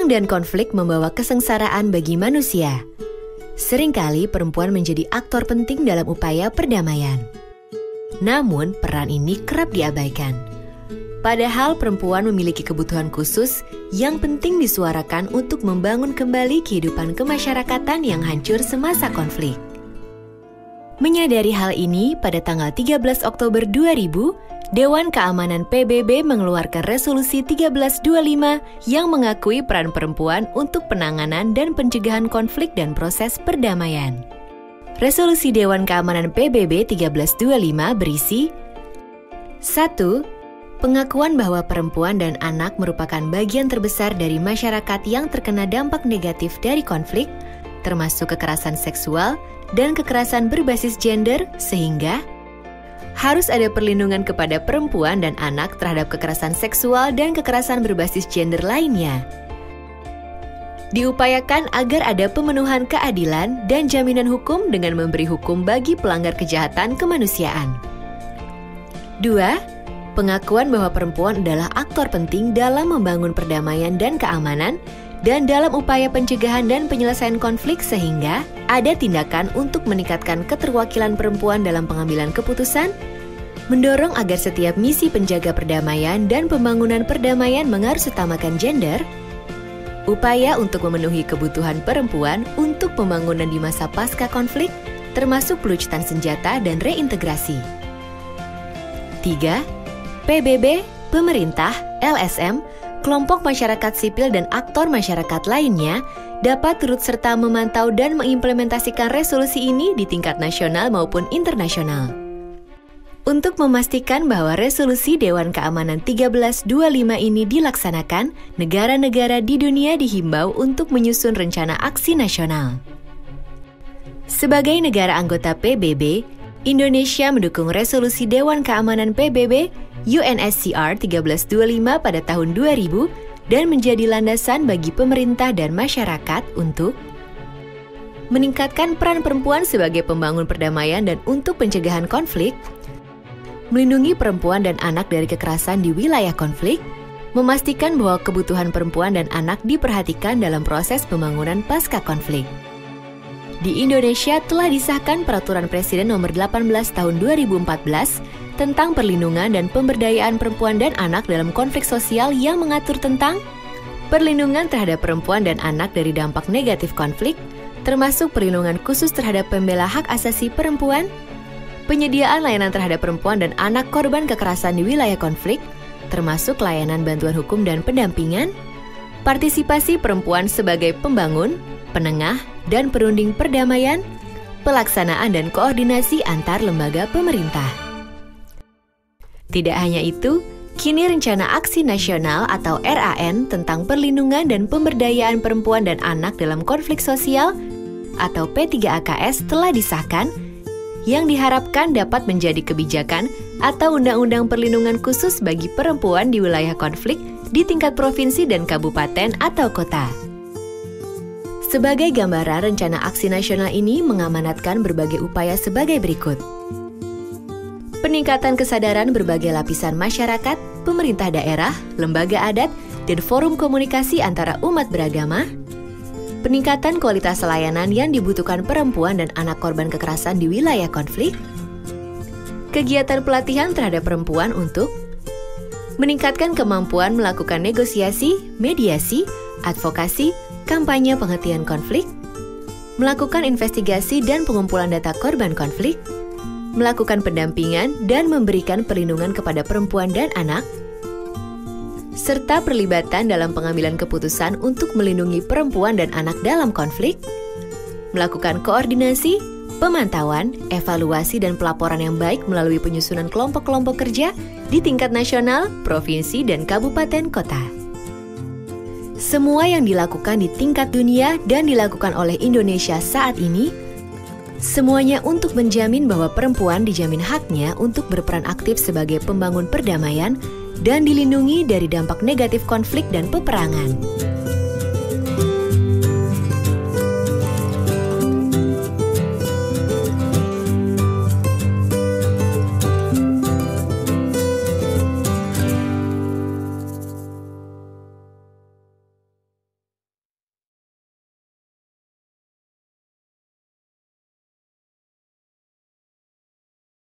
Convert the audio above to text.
Perang dan konflik membawa kesengsaraan bagi manusia. Seringkali perempuan menjadi aktor penting dalam upaya perdamaian. Namun, peran ini kerap diabaikan. Padahal perempuan memiliki kebutuhan khusus yang penting disuarakan untuk membangun kembali kehidupan kemasyarakatan yang hancur semasa konflik. Menyadari hal ini, pada tanggal 13 Oktober 2000, Dewan Keamanan PBB mengeluarkan Resolusi 1325 yang mengakui peran perempuan untuk penanganan dan pencegahan konflik dan proses perdamaian. Resolusi Dewan Keamanan PBB 1325 berisi 1. Pengakuan bahwa perempuan dan anak merupakan bagian terbesar dari masyarakat yang terkena dampak negatif dari konflik, termasuk kekerasan seksual dan kekerasan berbasis gender, sehingga harus ada perlindungan kepada perempuan dan anak terhadap kekerasan seksual dan kekerasan berbasis gender lainnya. Diupayakan agar ada pemenuhan keadilan dan jaminan hukum dengan memberi hukum bagi pelanggar kejahatan kemanusiaan. 2. Pengakuan bahwa perempuan adalah aktor penting dalam membangun perdamaian dan keamanan dan dalam upaya pencegahan dan penyelesaian konflik, sehingga ada tindakan untuk meningkatkan keterwakilan perempuan dalam pengambilan keputusan, mendorong agar setiap misi penjaga perdamaian dan pembangunan perdamaian mengharusutamakan gender, upaya untuk memenuhi kebutuhan perempuan untuk pembangunan di masa pasca konflik, termasuk pelucutan senjata dan reintegrasi. 3. PBB, pemerintah, LSM, kelompok masyarakat sipil dan aktor masyarakat lainnya dapat turut serta memantau dan mengimplementasikan resolusi ini di tingkat nasional maupun internasional. Untuk memastikan bahwa resolusi Dewan Keamanan 1325 ini dilaksanakan, negara-negara di dunia dihimbau untuk menyusun rencana aksi nasional. Sebagai negara anggota PBB, Indonesia mendukung resolusi Dewan Keamanan PBB UNSCR 1325 pada tahun 2000 dan menjadi landasan bagi pemerintah dan masyarakat untuk meningkatkan peran perempuan sebagai pembangun perdamaian dan untuk pencegahan konflik, melindungi perempuan dan anak dari kekerasan di wilayah konflik, memastikan bahwa kebutuhan perempuan dan anak diperhatikan dalam proses pembangunan pasca konflik. Di Indonesia telah disahkan Peraturan Presiden Nomor 18 Tahun 2014 tentang perlindungan dan pemberdayaan perempuan dan anak dalam konflik sosial yang mengatur tentang perlindungan terhadap perempuan dan anak dari dampak negatif konflik, termasuk perlindungan khusus terhadap pembela hak asasi perempuan, penyediaan layanan terhadap perempuan dan anak korban kekerasan di wilayah konflik, termasuk layanan bantuan hukum dan pendampingan, partisipasi perempuan sebagai pembangun, penengah, dan perunding perdamaian, pelaksanaan dan koordinasi antar lembaga pemerintah. Tidak hanya itu, kini Rencana Aksi Nasional atau RAN tentang perlindungan dan pemberdayaan perempuan dan anak dalam konflik sosial atau P3AKS telah disahkan, yang diharapkan dapat menjadi kebijakan atau undang-undang perlindungan khusus bagi perempuan di wilayah konflik di tingkat provinsi dan kabupaten atau kota. Sebagai gambaran, Rencana Aksi Nasional ini mengamanatkan berbagai upaya sebagai berikut. Peningkatan kesadaran berbagai lapisan masyarakat, pemerintah daerah, lembaga adat, dan forum komunikasi antara umat beragama. Peningkatan kualitas layanan yang dibutuhkan perempuan dan anak korban kekerasan di wilayah konflik. Kegiatan pelatihan terhadap perempuan untuk meningkatkan kemampuan melakukan negosiasi, mediasi, advokasi, kampanye penghentian konflik, melakukan investigasi dan pengumpulan data korban konflik, melakukan pendampingan dan memberikan perlindungan kepada perempuan dan anak, serta perlibatan dalam pengambilan keputusan untuk melindungi perempuan dan anak dalam konflik, melakukan koordinasi, pemantauan, evaluasi dan pelaporan yang baik melalui penyusunan kelompok-kelompok kerja di tingkat nasional, provinsi, dan kabupaten kota. Semua yang dilakukan di tingkat dunia dan dilakukan oleh Indonesia saat ini, semuanya untuk menjamin bahwa perempuan dijamin haknya untuk berperan aktif sebagai pembangun perdamaian dan dilindungi dari dampak negatif konflik dan peperangan.